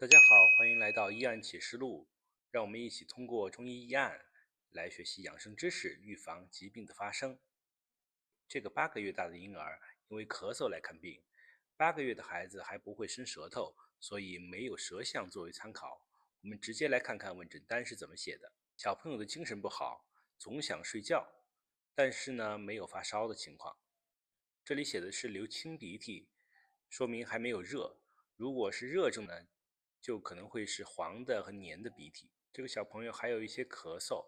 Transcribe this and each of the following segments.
大家好，欢迎来到医案启示录，让我们一起通过中医医案来学习养生知识，预防疾病的发生。这个8个月大的婴儿因为咳嗽来看病，8个月的孩子还不会伸舌头，所以没有舌象作为参考。我们直接来看看问诊单是怎么写的。小朋友的精神不好，总想睡觉，但是呢没有发烧的情况。这里写的是流清鼻涕，说明还没有热。如果是热症呢，就可能会是黄的和黏的鼻涕。这个小朋友还有一些咳嗽，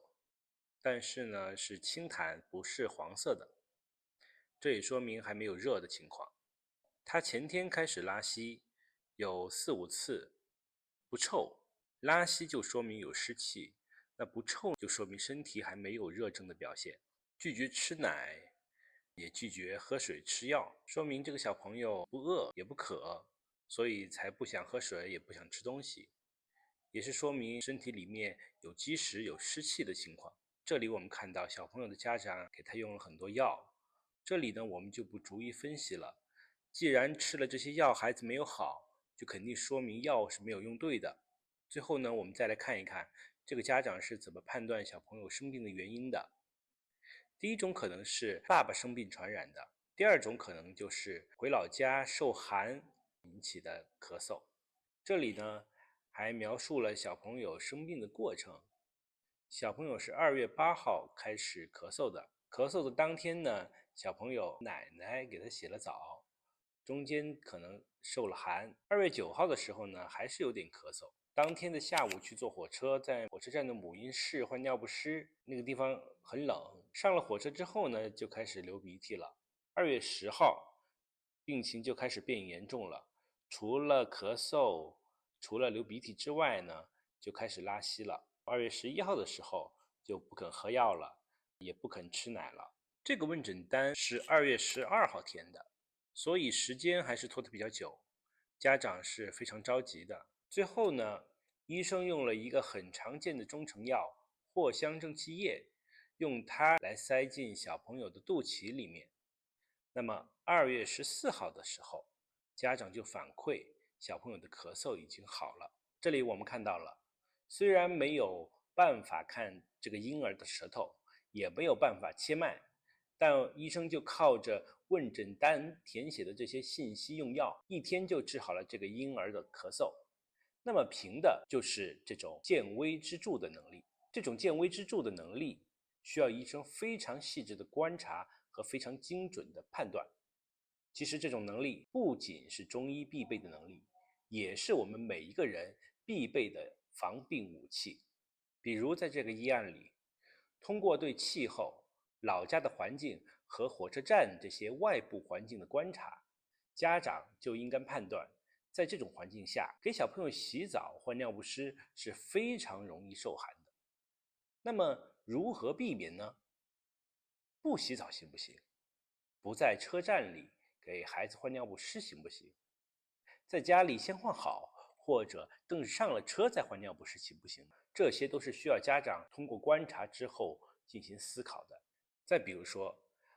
但是呢是清痰，不是黄色的，这也说明还没有热的情况。他前天开始拉稀，有4、5次，不臭，拉稀就说明有湿气，那不臭就说明身体还没有热症的表现。拒绝吃奶，也拒绝喝水吃药，说明这个小朋友不饿也不渴，所以才不想喝水也不想吃东西，也是说明身体里面有积食有湿气的情况。这里我们看到小朋友的家长给他用了很多药，这里呢我们就不逐一分析了。既然吃了这些药孩子没有好，就肯定说明药是没有用对的。最后呢我们再来看一看这个家长是怎么判断小朋友生病的原因的。第一种可能是爸爸生病传染的，第二种可能就是回老家受寒引起的咳嗽。这里呢还描述了小朋友生病的过程。小朋友是2月8号开始咳嗽的，咳嗽的当天呢，小朋友奶奶给他洗了澡，中间可能受了寒。2月9号的时候呢，还是有点咳嗽。当天的下午去坐火车，在火车站的母婴室换尿不湿，那个地方很冷。上了火车之后呢，就开始流鼻涕了。2月10号，病情就开始变严重了，除了咳嗽，除了流鼻涕之外呢，就开始拉稀了。2月11号的时候就不肯喝药了，也不肯吃奶了。这个问诊单是2月12号填的，所以时间还是拖得比较久，家长是非常着急的。最后呢，医生用了一个很常见的中成药藿香正气液，用它来塞进小朋友的肚脐里面。那么2月14号的时候，家长就反馈小朋友的咳嗽已经好了。这里我们看到了，虽然没有办法看这个婴儿的舌头，也没有办法切脉，但医生就靠着问诊单填写的这些信息用药，1天就治好了这个婴儿的咳嗽。那么凭的就是这种见微知著的能力。这种见微知著的能力需要医生非常细致的观察和非常精准的判断。其实这种能力不仅是中医必备的能力，也是我们每一个人必备的防病武器。比如在这个医案里，通过对气候、老家的环境和火车站这些外部环境的观察，家长就应该判断，在这种环境下，给小朋友洗澡换尿不湿是非常容易受寒的。那么如何避免呢？不洗澡行不行？不在车站里给孩子换尿不湿行不行？在家里先换好，或者等上了车再换尿不湿行不行？这些都是需要家长通过观察之后进行思考的。再比如说，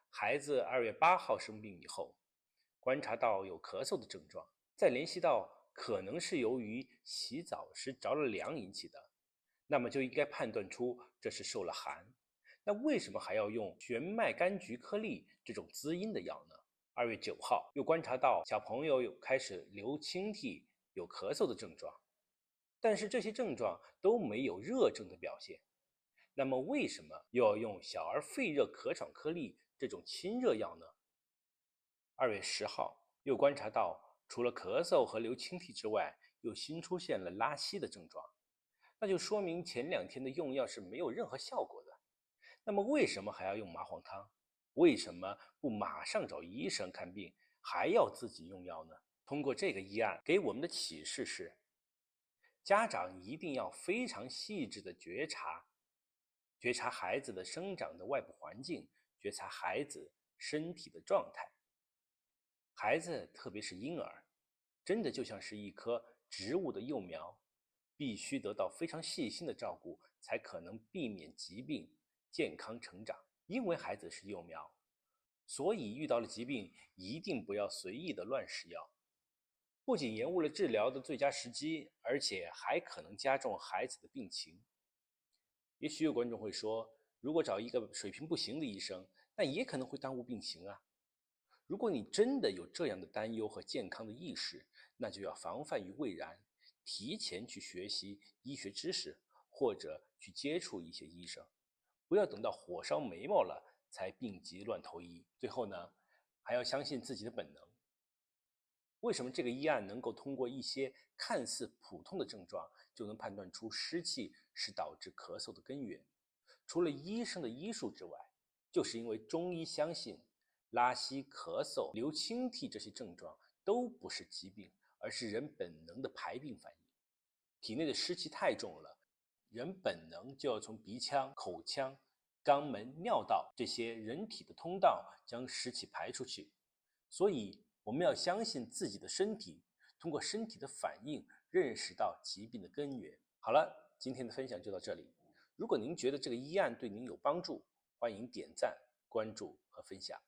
孩子2月8号生病以后，观察到有咳嗽的症状，再联系到可能是由于洗澡时着了凉引起的，那么就应该判断出这是受了寒。那为什么还要用玄麦柑橘颗粒这种滋阴的药呢？2月9号又观察到小朋友有开始流清涕、有咳嗽的症状，但是这些症状都没有热症的表现。那么为什么又要用小儿肺热咳喘颗粒这种清热药呢？2月10号又观察到，除了咳嗽和流清涕之外，又新出现了拉稀的症状，那就说明前2天的用药是没有任何效果的。那么为什么还要用麻黄汤？为什么不马上找医生看病，还要自己用药呢？通过这个医案给我们的启示是，家长一定要非常细致的觉察孩子的生长的外部环境，觉察孩子身体的状态。孩子，特别是婴儿，真的就像是一棵植物的幼苗，必须得到非常细心的照顾，才可能避免疾病，健康成长。因为孩子是幼苗，所以遇到了疾病，一定不要随意的乱使药。不仅延误了治疗的最佳时机，而且还可能加重孩子的病情。也许有观众会说，如果找一个水平不行的医生，那也可能会耽误病情啊。如果你真的有这样的担忧和健康的意识，那就要防范于未然，提前去学习医学知识，或者去接触一些医生，不要等到火烧眉毛了才病急乱投医。最后呢，还要相信自己的本能。为什么这个医案能够通过一些看似普通的症状，就能判断出湿气是导致咳嗽的根源？除了医生的医术之外，就是因为中医相信拉稀、咳嗽、流清涕这些症状都不是疾病，而是人本能的排病反应。体内的湿气太重了，人本能就要从鼻腔、口腔、肛门、尿道这些人体的通道将湿气排出去。所以我们要相信自己的身体，通过身体的反应认识到疾病的根源。好了，今天的分享就到这里。如果您觉得这个医案对您有帮助，欢迎点赞、关注和分享。